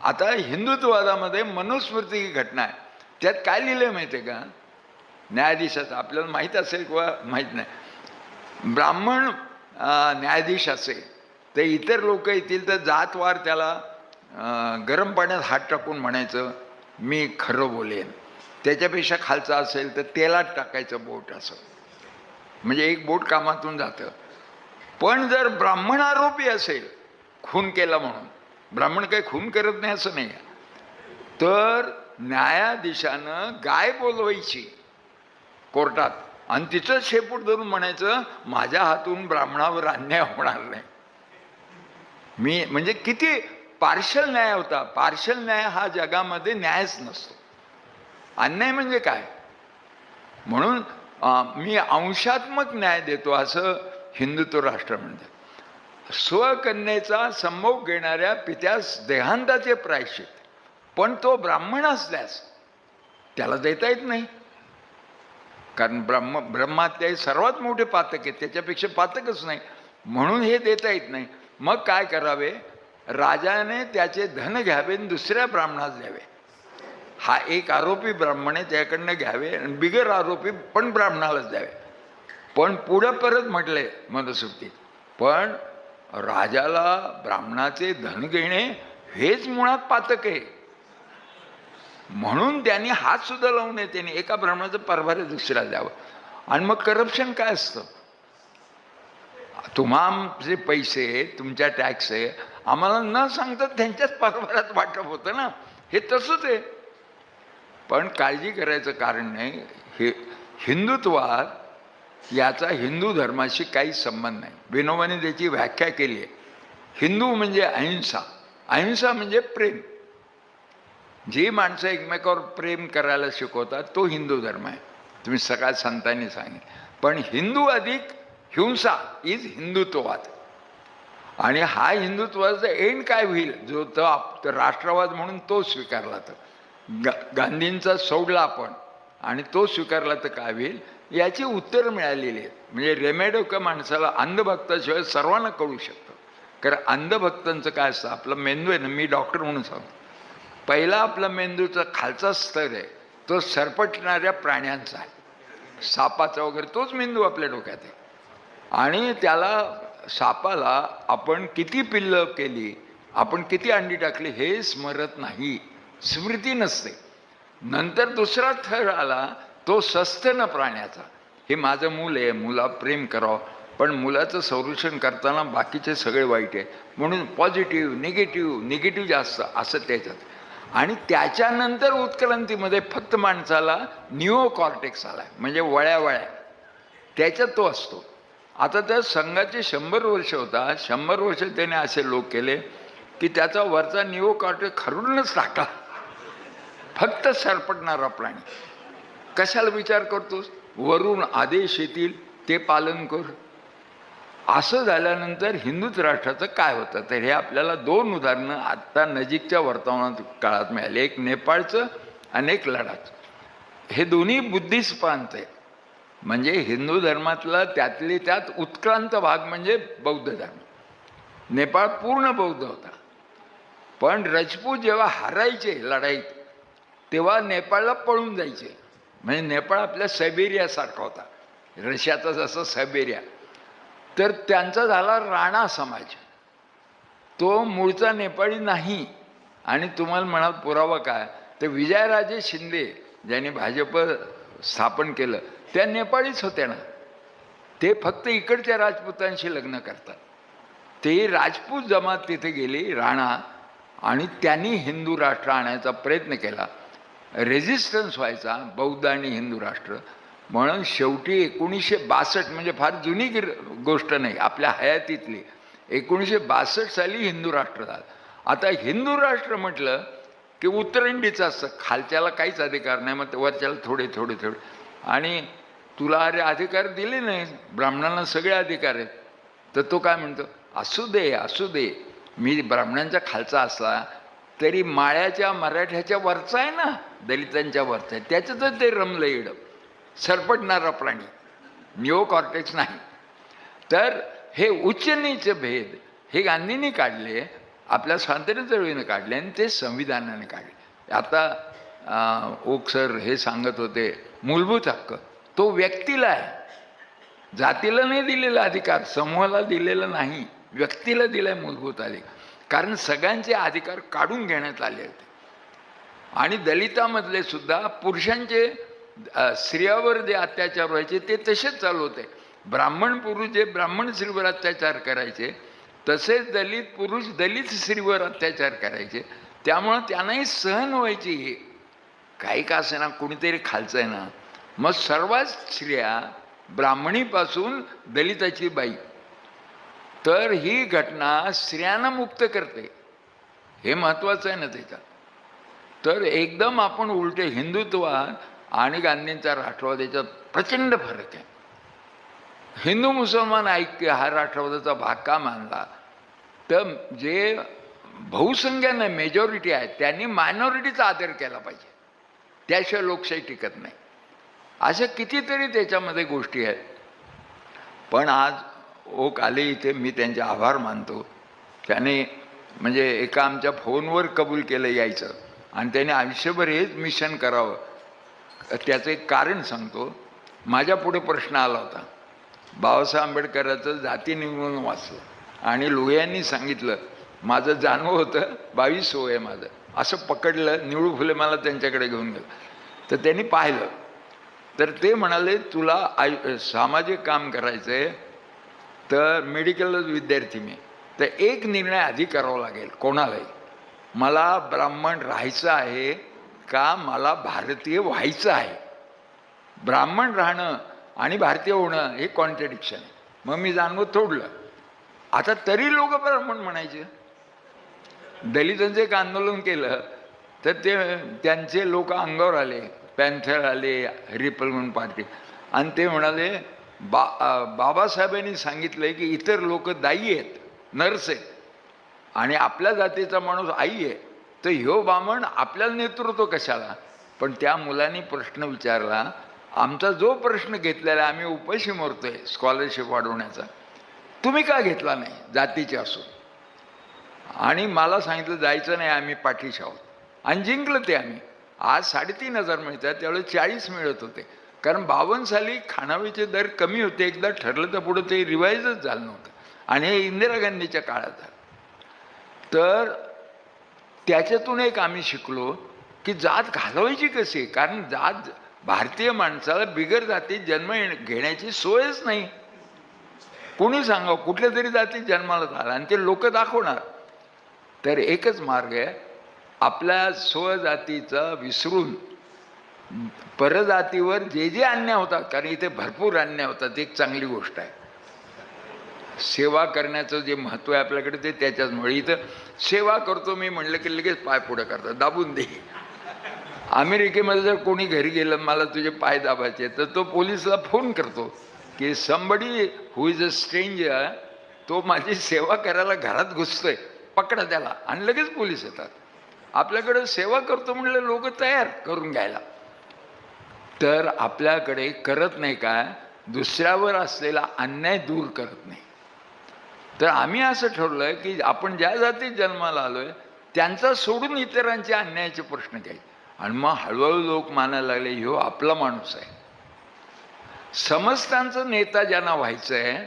आता हिंदुत्ववादामध्ये मनुस्मृती ही घटना आहे, त्यात काय लिहिलं आहे माहिती आहे का? न्यायाधीशाचं आपल्याला माहीत असेल किंवा माहीत नाही, ब्राह्मण न्यायाधीश असेल तर इतर लोक येतील तर जातवार त्याला गरम पाण्यात हात टाकून म्हणायचं मी खरं बोलेन. त्याच्यापेक्षा खालचं असेल तर तेलात टाकायचं बोट, असं म्हणजे एक बोट कामातून जातं. पण जर ब्राह्मण आरोपी असेल खून केला म्हणून, ब्राह्मण काही खून करत नाही असं नाही, तर न्यायाधीशानं गाय बोलवायची कोर्टात आणि तिचं शेपूट धरून म्हणायचं माझ्या हातून ब्राह्मणावर अन्याय होणार नाही. मी म्हणजे किती पार्शल न्याय होता. पार्शल न्याय हा जगामध्ये न्यायच नसतो. अन्याय म्हणजे काय? म्हणून मी अंशात्मक न्याय देतो असं हिंदुत्व राष्ट्र म्हणतात. स्वकन्येचा संभोग घेणाऱ्या पित्यास देहांताचे प्रायश्चित, पण तो ब्राह्मण असल्यास त्याला देता येत नाही, कारण ब्रह्मात्या हे सर्वात मोठे पातक आहे, त्याच्यापेक्षा पातकच नाही, म्हणून हे देता येत नाही. मग काय करावे? राजाने त्याचे धन घ्यावे आणि दुसऱ्या ब्राह्मणास द्यावे. हा एक आरोपी ब्राह्मण आहे त्याकडनं घ्यावे आणि बिगर आरोपी पण ब्राह्मणालाच द्यावे. पण पुढं परत म्हटले मनुस्मृतीत, पण राजाला ब्राह्मणाचे धन घेणे हेच मुळात पातक आहे. म्हणून त्यांनी हात सुद्धा लावू नये, त्यांनी एका ब्राह्मणाचं परभार दुसऱ्याला द्यावं. आणि मग करप्शन काय असतं? तुमचे पैसे तुमच्या टॅक्स आहे, आम्हाला न सांगता त्यांच्याच परभारात वाटप होतं ना, हे तसंच आहे. पण काळजी करायचं कारण नाही. हे हिंदुत्वात याचा हिंदू धर्माशी काही संबंध नाही. विनोबाने त्याची व्याख्या केली आहे. हिंदू म्हणजे अहिंसा, अहिंसा म्हणजे प्रेम. जी माणसं एकमेकावर प्रेम करायला शिकवतात तो हिंदू धर्म आहे. तुम्ही सगळ्या संतांनी सांगितलं. पण हिंदू अधिक हिंसा इज हिंदुत्ववाद. आणि हा हिंदुत्वाचा एंड काय होईल? जो तो राष्ट्रवाद म्हणून तो स्वीकारला तर गांधींचा सोडला आपण आणि तो स्वीकारला तर काय होईल याची उत्तर मिळालेली आहेत. म्हणजे रेमेडो माणसाला अंधभक्ताशिवाय सर्वांना कळू शकतं. कारण अंधभक्तांचं काय असतं, आपला मेंदू आहे ना, मी डॉक्टर म्हणून सांगतो, पहिला आपला मेंदूचा खालचा स्तर आहे तो सरपटणाऱ्या प्राण्यांचा आहे, सापाचा वगैरे, तोच मेंदू आपल्या डोक्यात आहे. आणि त्याला सापाला आपण किती पिल्लं केली, आपण किती अंडी टाकली हे स्मरत नाही, स्मृती नसते. नंतर दुसरा थर आला तो सस्तन प्राण्याचा. हे माझं मूल आहे, मुला प्रेम करावं, पण मुलाचं संरक्षण करताना बाकीचे सगळे वाईट आहे, म्हणून पॉझिटिव्ह निगेटिव्ह जास्त असं त्याच्यात. आणि त्याच्यानंतर उत्क्रांतीमध्ये फक्त माणसाला न्यूओ कॉर्टेक्स आला, म्हणजे वळ्या त्याच्यात तो असतो. आता त्या संघाचे 100 वर्ष होता, 100 वर्ष त्याने असे लोक केले की त्याचा वरचा न्यूओ कॉर्टेक्स खरूनच टाकला. फक्त सरपटणारा प्राणी. कशाला विचार करतोस? वरून आदेश येतील ते पालन कर. असं झाल्यानंतर हिंदुत्व राष्ट्राचं काय होतं? तर हे आपल्याला 2 उदाहरणं आत्ता नजीकच्या वर्तमानात काळात मिळाले. एक नेपाळचं आणि एक लडाखचं. हे दोन्ही बुद्धिस्ट प्रांत आहेत. म्हणजे हिंदू धर्मातला त्यातली त्यात उत्क्रांत भाग म्हणजे बौद्ध धर्म. नेपाळ पूर्ण बौद्ध होता. पण राजपूत जेव्हा हारायचे लढाईत तेव्हा नेपाळला पळून जायचे. म्हणजे नेपाळ आपल्या सायबेरियासारखा होता, रशियाचा जसं सायबेरिया. तर त्यांचा झाला राणा समाज, तो मूळचा नेपाळी नाही. आणि तुम्हाला म्हणाल पुरावा काय, तर विजयराजे शिंदे ज्यांनी भाजप स्थापन केलं त्या नेपाळीच होत्या ना. ते फक्त इकडच्या राजपूतांशी लग्न करतात. ते राजपूत जमात तिथे गेली राणा, आणि त्यांनी हिंदू राष्ट्र आणायचा प्रयत्न केला. रेझिस्टन्स व्हायचा बौद्ध आणि हिंदू राष्ट्र. म्हणून शेवटी 1962 म्हणजे फार जुनी गोष्ट नाही, आपल्या हयातीतली 1962 साली हिंदू राष्ट्र झालं. आता हिंदू राष्ट्र म्हटलं की उत्तरंडीचं असतं, खालच्याला काहीच अधिकार नाही, मग वरच्याला थोडे. आणि तुला अरे अधिकार दिले नाही, ब्राह्मणांना सगळे अधिकार आहेत. तर तो काय म्हणतो, असू दे मी ब्राह्मणांच्या खालचा असला तरी माळ्याच्या मराठ्याच्या वरचा आहे ना, दलितांच्या वरचा आहे, त्याच्यातच ते रमलं येडं. सरपटणारा प्राणी, न्यूओ कॉर्टेक्स नाही. तर हे उच्च नीच भेद हे गांधींनी काढले. आपल्या स्वातंत्र्य चळवळीनं काढले आणि ते संविधानाने काढले. आता ओक सर हे सांगत होते मूलभूत हक्क तो व्यक्तीला आहे, जातीला नाही दिलेला अधिकार, समूहाला दिलेला नाही, व्यक्तीला दिलाय मूलभूत अधिकार. कारण सगळ्यांचे अधिकार काढून घेण्यात आले होते. आणि दलितामधले सुद्धा पुरुषांचे स्त्रियावर जे अत्याचार व्हायचे ते तसेच चालू होते. ब्राह्मण पुरुष जे ब्राह्मण स्त्रीवर अत्याचार करायचे तसेच दलित पुरुष दलित स्त्रीवर अत्याचार करायचे. त्यामुळं त्यांनाही सहन व्हायची. हे काही का असेना कुणीतरी खालचं आहे ना. मग सर्वात स्त्रिया ब्राह्मणीपासून दलिताची बाई, तर ही घटना स्त्रियांना मुक्त करते, हे महत्त्वाचं आहे ना त्याच्यात. तर एकदम आपण उलटे हिंदुत्वात आणि गांधींचा राष्ट्रवाद याच्यात प्रचंड फरक आहे. हिंदू मुसलमान ऐक्य हा राष्ट्रवादाचा भाग का मानला, तर जे बहुसंख्याने मेजॉरिटी आहे त्यांनी मायनॉरिटीचा आदर केला पाहिजे, त्याशिवाय लोकशाही टिकत नाही. अशा कितीतरी त्याच्यामध्ये गोष्टी आहेत. पण आज ओक आले इथे, मी त्यांचे आभार मानतो. त्याने म्हणजे एका आमच्या फोनवर कबूल केलं यायचं आणि त्याने आयुष्यभर हेच मिशन करावं. त्याचं एक कारण सांगतो. माझ्या पुढे प्रश्न आला होता, बाबासाहेब आंबेडकरांचं जाती निर्मूलन वाचलं आणि लोहियांनी सांगितलं, माझं जाणवं होतं 22 वय माझं, असं पकडलं. निवडू फुले मला त्यांच्याकडे घेऊन गेलं, तर त्यांनी पाहिलं, तर ते म्हणाले तुला सामाजिक काम करायचं आहे तर मेडिकलच विद्यार्थी मी, तर एक निर्णय आधी करावा लागेल कोणालाही, मला ब्राह्मण राहायचं आहे का मला भारतीय व्हायचं आहे. ब्राह्मण राहणं आणि भारतीय होणं हे कॉन्ट्रडिक्शन आहे. मग मी जाणवं तोडलं. आता तरी लोक ब्राह्मण म्हणायचे. दलितांचं एक आंदोलन केलं तर ते त्यांचे लोक अंगावर आले, पॅन्थर आले, रिपब्लिकन पार्टी, आणि ते म्हणाले बाबासाहेबांनी सांगितलंय की इतर लोक दाई आहेत, नर्स आहेत, आणि आपल्या जातीचा माणूस आई आहे, तर ह्यो ब्राह्मण आपल्याला नेतृत्व कशाला. पण त्या मुलांनी प्रश्न विचारला, आमचा जो प्रश्न घेतलेला आम्ही उपाशी मरतोय स्कॉलरशिप वाढवण्याचा, तुम्ही का घेतला नाही जातीचे असून. आणि मला सांगितलं जायचं नाही, आम्ही पाठीशी आहोत, आणि जिंकलं ते आम्ही. आज 3,500 मिळतात, त्यावेळेस 40 मिळत होते. कारण 52 साली खानावळीचे दर कमी होते, एकदा ठरलं तर पुढं ते रिवाईजच झालं नव्हतं, आणि हे इंदिरा गांधीच्या काळात झालं. तर त्याच्यातून एक आम्ही शिकलो की जात घालवायची कशी. कारण जात भारतीय माणसाला बिगर जातीत जन्म घेण्याची सोयच नाही. कोणी सांगा कुठल्या तरी जातीत जन्माला झाला आणि ते लोक दाखवणार. तर एकच मार्ग आहे, आपल्या स्वजातीचा विसरून परजातीवर जे जे अन्याय होतात, कारण इथे भरपूर अन्याय होतात, एक चांगली गोष्ट आहे. सेवा करण्याचं जे महत्त्व आहे आपल्याकडे ते त्याच्याचमुळे. इथं सेवा करतो मी म्हणलं की लगेच पाय पुढे करतात, दाबून दे. अमेरिकेमध्ये जर कोणी घरी गेलं मला तुझे पाय दाबायचे, तर तो पोलिसला फोन करतो की somebody who is a stranger, तो माझी सेवा करायला घरात घुसतोय, पकडा त्याला, आणि लगेच पोलीस येतात. आपल्याकडे सेवा करतो म्हणलं लोक तयार करून घ्यायला. तर आपल्याकडे करत नाही काय, दुसऱ्यावर असलेला अन्याय दूर करत नाही. तर आम्ही असं ठरवलं की आपण ज्या जातीत जन्माला आलोय त्यांचा सोडून इतरांचे अन्यायाचे प्रश्न घ्यायचे. आणि मग हळूहळू लोक मानायला लागले ह्यो आपला माणूस आहे. समस्तांचा नेता ज्यांना व्हायचं आहे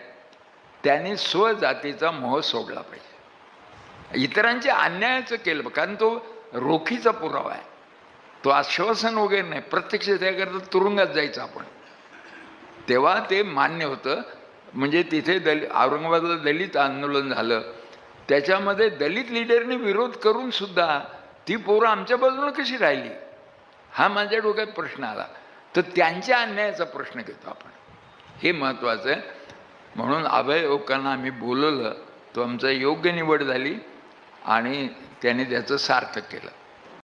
त्यांनी स्वजातीचा मोह सोडला पाहिजे. इतरांचे अन्यायाचं केलं, कारण तो रोखीचा पुरावा आहे, तो आश्वासन वगैरे नाही. प्रत्यक्ष त्याकरता तुरुंगात जायचं आपण, तेव्हा ते मान्य होतं. म्हणजे तिथे औरंगाबादला दलित आंदोलन झालं, त्याच्यामध्ये दलित लिडरने विरोध करून सुद्धा ती पोरं आमच्या बाजूला कशी राहिली, हा माझ्या डोक्यात प्रश्न आला. तर त्यांच्या अन्यायाचा प्रश्न घेतो आपण, हे महत्त्वाचं आहे. म्हणून अभय ओकांना आम्ही बोलवलं, तो आमचा योग्य निवड झाली आणि त्याने त्याचं सार्थक केलं.